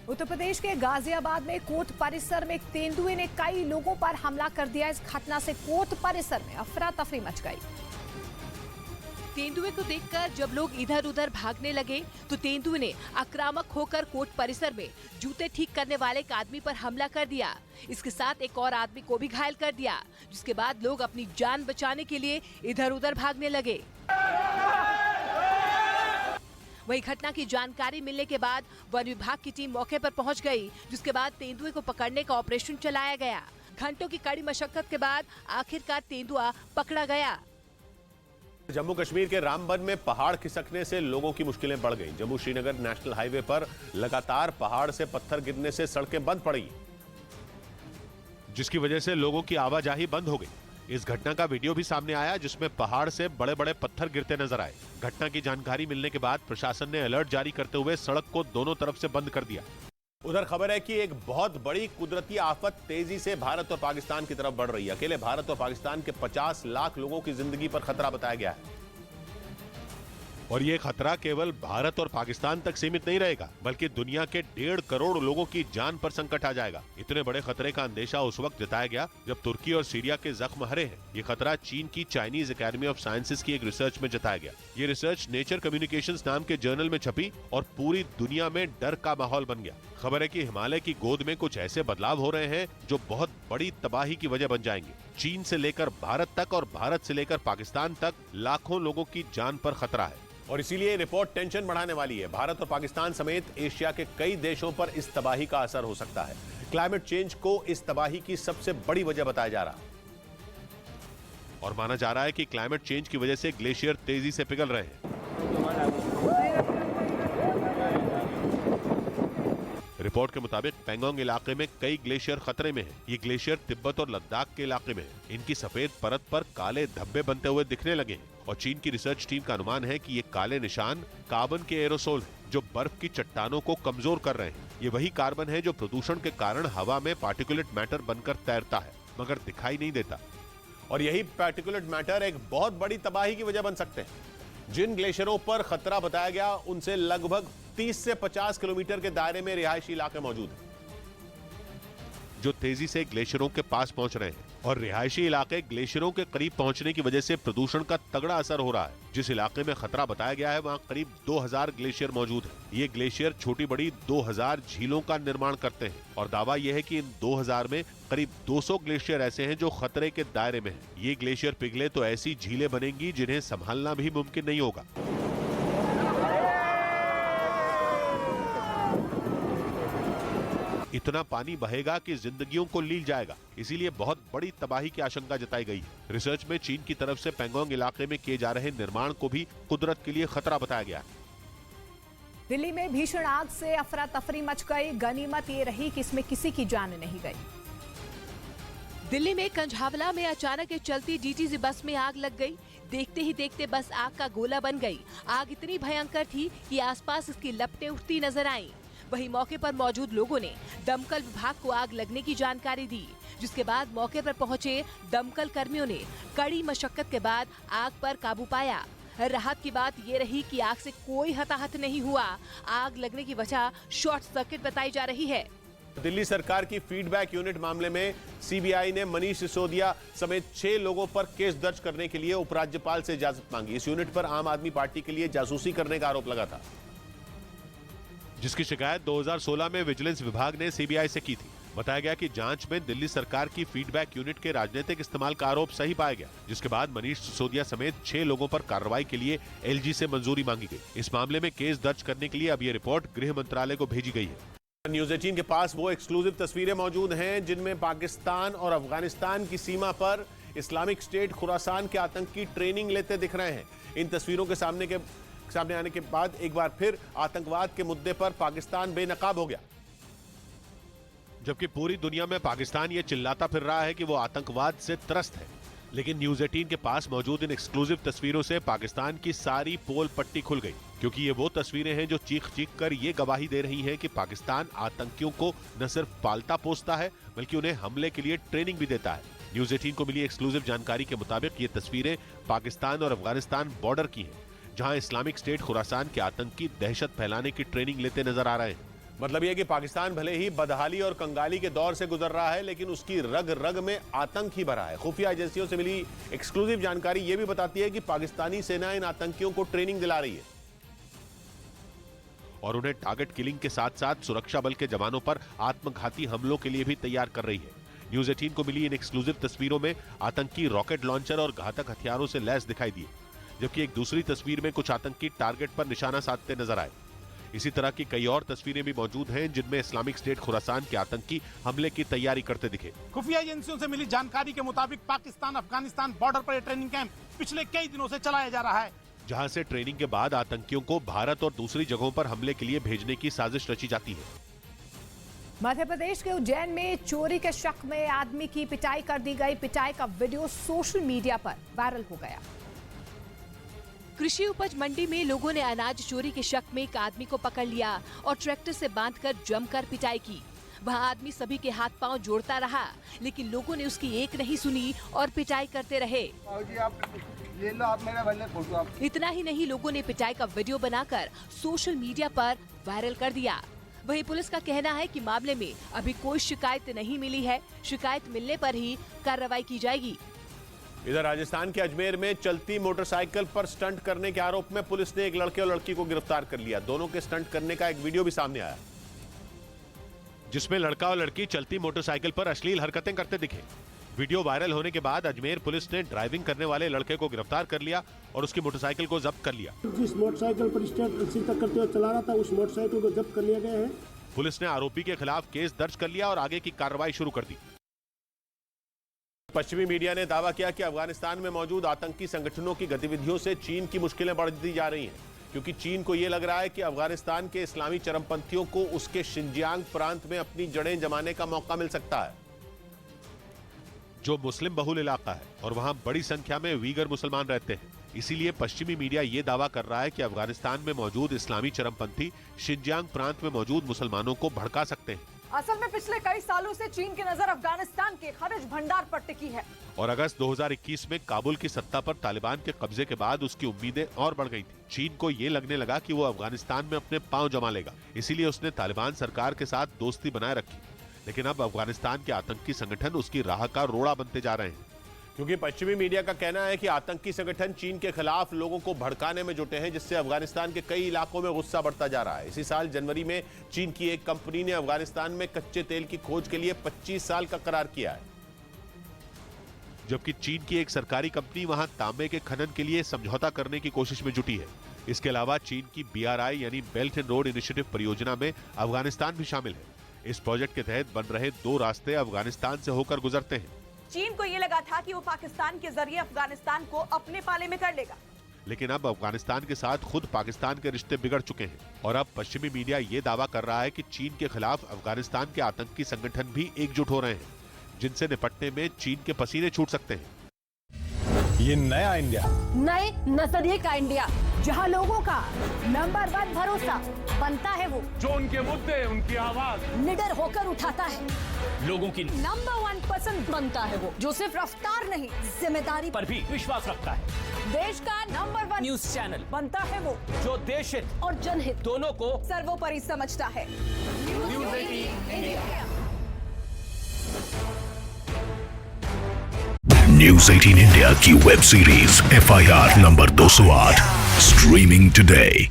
उत्तर प्रदेश के गाजियाबाद में कोर्ट परिसर में एक तेंदुए ने कई लोगों पर हमला कर दिया। इस घटना से कोर्ट परिसर में अफरा तफरी मच गई। तेंदुए को देखकर जब लोग इधर उधर भागने लगे तो तेंदुए ने आक्रामक होकर कोर्ट परिसर में जूते ठीक करने वाले एक आदमी पर हमला कर दिया। इसके साथ एक और आदमी को भी घायल कर दिया, जिसके बाद लोग अपनी जान बचाने के लिए इधर उधर भागने लगे। वही घटना की जानकारी मिलने के बाद वन विभाग की टीम मौके पर पहुंच गई, जिसके बाद तेंदुए को पकड़ने का ऑपरेशन चलाया गया। घंटों की कड़ी मशक्कत के बाद आखिरकार तेंदुआ पकड़ा गया। जम्मू कश्मीर के रामबन में पहाड़ खिसकने से लोगों की मुश्किलें बढ़ गईं। जम्मू श्रीनगर नेशनल हाईवे पर लगातार पहाड़ से पत्थर गिरने से सड़कें बंद पड़ी, जिसकी वजह से लोगों की आवाजाही बंद हो गई। इस घटना का वीडियो भी सामने आया, जिसमें पहाड़ से बड़े बड़े पत्थर गिरते नजर आए। घटना की जानकारी मिलने के बाद प्रशासन ने अलर्ट जारी करते हुए सड़क को दोनों तरफ से बंद कर दिया। उधर खबर है कि एक बहुत बड़ी कुदरती आफत तेजी से भारत और पाकिस्तान की तरफ बढ़ रही है। अकेले भारत और पाकिस्तान के 50 लाख लोगों की जिंदगी पर खतरा बताया गया है। और ये खतरा केवल भारत और पाकिस्तान तक सीमित नहीं रहेगा, बल्कि दुनिया के 1.5 करोड़ लोगों की जान पर संकट आ जाएगा। इतने बड़े खतरे का अंदेशा उस वक्त जताया गया जब तुर्की और सीरिया के जख्म हरे हैं। ये खतरा चीन की चाइनीज एकेडमी ऑफ साइंसेज की एक रिसर्च में जताया गया। ये रिसर्च नेचर कम्युनिकेशंस नाम के जर्नल में छपी और पूरी दुनिया में डर का माहौल बन गया। खबर है कि हिमालय की गोद में कुछ ऐसे बदलाव हो रहे हैं जो बहुत बड़ी तबाही की वजह बन जाएंगे। चीन से लेकर भारत तक और भारत से लेकर पाकिस्तान तक लाखों लोगों की जान पर खतरा है। और इसीलिए रिपोर्ट टेंशन बढ़ाने वाली है। भारत और पाकिस्तान समेत एशिया के कई देशों पर इस तबाही का असर हो सकता है। क्लाइमेट चेंज को इस तबाही की सबसे बड़ी वजह बताया जा रहा है और माना जा रहा है कि क्लाइमेट चेंज की वजह से ग्लेशियर तेजी से पिघल रहे हैं। रिपोर्ट के मुताबिक पैंगोंग इलाके में कई ग्लेशियर खतरे में हैं। ये ग्लेशियर तिब्बत और लद्दाख के इलाके में है। इनकी सफेद परत पर काले धब्बे बनते हुए दिखने लगे हैं और चीन की रिसर्च टीम का अनुमान है कि ये काले निशान कार्बन के एरोसोल हैं, जो बर्फ की चट्टानों को कमजोर कर रहे हैं। ये वही कार्बन है जो प्रदूषण के कारण हवा में पार्टिकुलेट मैटर बनकर तैरता है, मगर दिखाई नहीं देता। और यही पार्टिकुलेट मैटर एक बहुत बड़ी तबाही की वजह बन सकते हैं। जिन ग्लेशियरों पर खतरा बताया गया उनसे लगभग 30 से 50 किलोमीटर के दायरे में रिहायशी इलाके मौजूद हैं, जो तेजी से ग्लेशियरों के पास पहुंच रहे हैं। और रिहायशी इलाके ग्लेशियरों के करीब पहुंचने की वजह से प्रदूषण का तगड़ा असर हो रहा है। जिस इलाके में खतरा बताया गया है वहां करीब 2000 ग्लेशियर मौजूद हैं। ये ग्लेशियर छोटी बड़ी 2000 झीलों का निर्माण करते हैं और दावा यह है कि इन 2000 में करीब 200 ग्लेशियर ऐसे हैं जो खतरे के दायरे में हैं। ये ग्लेशियर पिघले तो ऐसी झीलें बनेंगी जिन्हें संभालना भी मुमकिन नहीं होगा। इतना पानी बहेगा कि जिंदगियों को लील जाएगा। इसीलिए बहुत बड़ी तबाही की आशंका जताई गई है। रिसर्च में चीन की तरफ से पैंगोंग इलाके में किए जा रहे निर्माण को भी कुदरत के लिए खतरा बताया गया है। दिल्ली में भीषण आग से अफरा तफरी मच गई। गनीमत ये रही कि इसमें किसी की जान नहीं गई। दिल्ली में कंझावला में अचानक चलती डीटीसी बस में आग लग गई। देखते ही देखते बस आग का गोला बन गई। आग इतनी भयंकर थी कि आसपास इसकी लपटें उठती नजर आईं। वहीं मौके पर मौजूद लोगों ने दमकल विभाग को आग लगने की जानकारी दी, जिसके बाद मौके पर पहुंचे दमकल कर्मियों ने कड़ी मशक्कत के बाद आग पर काबू पाया। राहत की बात ये रही कि आग से कोई हताहत नहीं हुआ। आग लगने की वजह शॉर्ट सर्किट बताई जा रही है। दिल्ली सरकार की फीडबैक यूनिट मामले में सीबीआई ने मनीष सिसोदिया समेत 6 लोगों पर केस दर्ज करने के लिए उपराज्यपाल से इजाजत मांगी। इस यूनिट पर आम आदमी पार्टी के लिए जासूसी करने का आरोप लगा था, जिसकी शिकायत 2016 में विजिलेंस विभाग ने सीबीआई से की थी। बताया गया कि जांच में दिल्ली सरकार की फीडबैक यूनिट के राजनीतिक इस्तेमाल का आरोप सही पाया गया, जिसके बाद मनीष सिसोदिया समेत 6 लोगों पर कार्रवाई के लिए एलजी से मंजूरी मांगी गई। इस मामले में केस दर्ज करने के लिए अब ये रिपोर्ट गृह मंत्रालय को भेजी गई है। न्यूज 18 के पास वो एक्सक्लूसिव तस्वीरें मौजूद हैं जिनमें पाकिस्तान और अफगानिस्तान की सीमा पर इस्लामिक स्टेट खुरासान के आतंकी ट्रेनिंग लेते दिख रहे हैं। इन तस्वीरों के सामने आने के बाद एक बार फिर आतंकवाद के मुद्दे पर पाकिस्तान बेनकाब हो गया, जबकि पूरी दुनिया में पाकिस्तान ये चिल्लाता फिर रहा है कि वो आतंकवाद से त्रस्त है। लेकिन न्यूज 18 के पास मौजूद इन एक्सक्लूसिव तस्वीरों से पाकिस्तान की सारी पोल पट्टी खुल गई, क्योंकि ये वो तस्वीरें हैं जो चीख चीख कर ये गवाही दे रही हैं कि पाकिस्तान आतंकियों को न सिर्फ पालता पोसता है बल्कि उन्हें हमले के लिए ट्रेनिंग भी देता है। न्यूज 18 को मिली एक्सक्लूसिव जानकारी के मुताबिक ये तस्वीरें पाकिस्तान और अफगानिस्तान बॉर्डर की हैं, जहां इस्लामिक स्टेट खुरासान के आतंकी दहशत फैलाने की ट्रेनिंग लेते नजर आ रहे हैं। मतलब यह कि पाकिस्तान भले ही बदहाली और कंगाली के दौर से गुजर रहा है, लेकिन उसकी रग रग में आतंक ही भरा है। खुफिया एजेंसियों से मिली एक्सक्लूसिव जानकारी यह भी बताती है कि पाकिस्तानी सेना इन आतंकियों को ट्रेनिंग दिला रही है और उन्हें टारगेट किलिंग के साथ साथ सुरक्षा बल के जवानों पर आत्मघाती हमलों के लिए भी तैयार कर रही है। न्यूज 18 को मिली इन एक्सक्लूसिव तस्वीरों में आतंकी रॉकेट लॉन्चर और घातक हथियारों से लैस दिखाई दिए, जबकि एक दूसरी तस्वीर में कुछ आतंकी टारगेट पर निशाना साधते नजर आए। इसी तरह की कई और तस्वीरें भी मौजूद हैं जिनमें इस्लामिक स्टेट खुरासान के आतंकी हमले की तैयारी करते दिखे। खुफिया एजेंसियों से मिली जानकारी के मुताबिक पाकिस्तान अफगानिस्तान बॉर्डर पर यह ट्रेनिंग कैंप पिछले कई दिनों से चलाया जा रहा है, जहां से ट्रेनिंग के बाद आतंकियों को भारत और दूसरी जगहों पर हमले के लिए भेजने की साजिश रची जाती है। मध्य प्रदेश के उज्जैन में चोरी के शक में आदमी की पिटाई कर दी गई। पिटाई का वीडियो सोशल मीडिया पर वायरल हो गया। कृषि उपज मंडी में लोगों ने अनाज चोरी के शक में एक आदमी को पकड़ लिया और ट्रैक्टर से बांधकर जमकर पिटाई की। वहां आदमी सभी के हाथ पांव जोड़ता रहा, लेकिन लोगों ने उसकी एक नहीं सुनी और पिटाई करते रहे। ये लो आप मेरा वाले फोटो आप। इतना ही नहीं, लोगों ने पिटाई का वीडियो बनाकर सोशल मीडिया पर वायरल कर दिया। वहीं पुलिस का कहना है कि मामले में अभी कोई शिकायत नहीं मिली है। शिकायत मिलने पर ही कार्रवाई की जाएगी। इधर राजस्थान के अजमेर में चलती मोटरसाइकिल पर स्टंट करने के आरोप में पुलिस ने एक लड़के और लड़की को गिरफ्तार कर लिया। दोनों के स्टंट करने का एक वीडियो भी सामने आया, जिसमें लड़का और लड़की चलती मोटरसाइकिल पर अश्लील हरकतें करते दिखे। वीडियो वायरल होने के बाद अजमेर पुलिस ने ड्राइविंग करने वाले लड़के को गिरफ्तार कर लिया और उसकी मोटरसाइकिल को जब्त कर लिया। जिस मोटरसाइकिल पर स्टंट करते हुए चला रहा था, उस मोटरसाइकिल को जब्त कर लिया गया है। पुलिस ने आरोपी के खिलाफ केस दर्ज कर लिया और आगे की कार्रवाई शुरू कर दी। पश्चिमी मीडिया ने दावा किया कि अफगानिस्तान में मौजूद आतंकी संगठनों की गतिविधियों से चीन की मुश्किलें बढ़ती जा रही हैं, क्योंकि चीन को यह लग रहा है कि अफगानिस्तान के इस्लामी चरमपंथियों को उसके शिनजियांग प्रांत में अपनी जड़ें जमाने का मौका मिल सकता है, जो मुस्लिम बहुल इलाका है और वहां बड़ी संख्या में वीगर मुसलमान रहते हैं। इसीलिए पश्चिमी मीडिया ये दावा कर रहा है कि अफगानिस्तान में मौजूद इस्लामी चरमपंथी शिनजियांग प्रांत में मौजूद मुसलमानों को भड़का सकते हैं। असल में पिछले कई सालों से चीन की नजर अफगानिस्तान के खनिज भंडार पर टिकी है और अगस्त 2021 में काबुल की सत्ता पर तालिबान के कब्जे के बाद उसकी उम्मीदें और बढ़ गई थी। चीन को ये लगने लगा कि वो अफगानिस्तान में अपने पांव जमा लेगा, इसीलिए उसने तालिबान सरकार के साथ दोस्ती बनाए रखी। लेकिन अब अफगानिस्तान के आतंकी संगठन उसकी राह का रोड़ा बनते जा रहे हैं, क्योंकि पश्चिमी मीडिया का कहना है कि आतंकी संगठन चीन के खिलाफ लोगों को भड़काने में जुटे हैं, जिससे अफगानिस्तान के कई इलाकों में गुस्सा बढ़ता जा रहा है। इसी साल जनवरी में चीन की एक कंपनी ने अफगानिस्तान में कच्चे तेल की खोज के लिए 25 साल का करार किया है, जबकि चीन की एक सरकारी कंपनी वहां तांबे के खनन के लिए समझौता करने की कोशिश में जुटी है। इसके अलावा चीन की BRI यानी बेल्ट एंड रोड इनिशिएटिव परियोजना में अफगानिस्तान भी शामिल है। इस प्रोजेक्ट के तहत बन रहे 2 रास्ते अफगानिस्तान से होकर गुजरते हैं। चीन को ये लगा था कि वो पाकिस्तान के जरिए अफगानिस्तान को अपने पाले में कर लेगा, लेकिन अब अफगानिस्तान के साथ खुद पाकिस्तान के रिश्ते बिगड़ चुके हैं और अब पश्चिमी मीडिया ये दावा कर रहा है कि चीन के खिलाफ अफगानिस्तान के आतंकी संगठन भी एकजुट हो रहे हैं, जिनसे निपटने में चीन के पसीने छूट सकते हैं। ये नया इंडिया, नए नजरिए का इंडिया, जहां लोगों का नंबर 1 भरोसा बनता है वो जो उनके मुद्दे उनकी आवाज निडर होकर उठाता है, लोगों की नंबर 1 पसंद बनता है वो जो सिर्फ रफ्तार नहीं जिम्मेदारी पर भी विश्वास रखता है। देश का नंबर 1 न्यूज चैनल बनता है वो जो देश हित और जनहित दोनों को सर्वोपरि समझता है। News 18 India. न्यूज 18 इंडिया की web series FIR number 208 streaming today.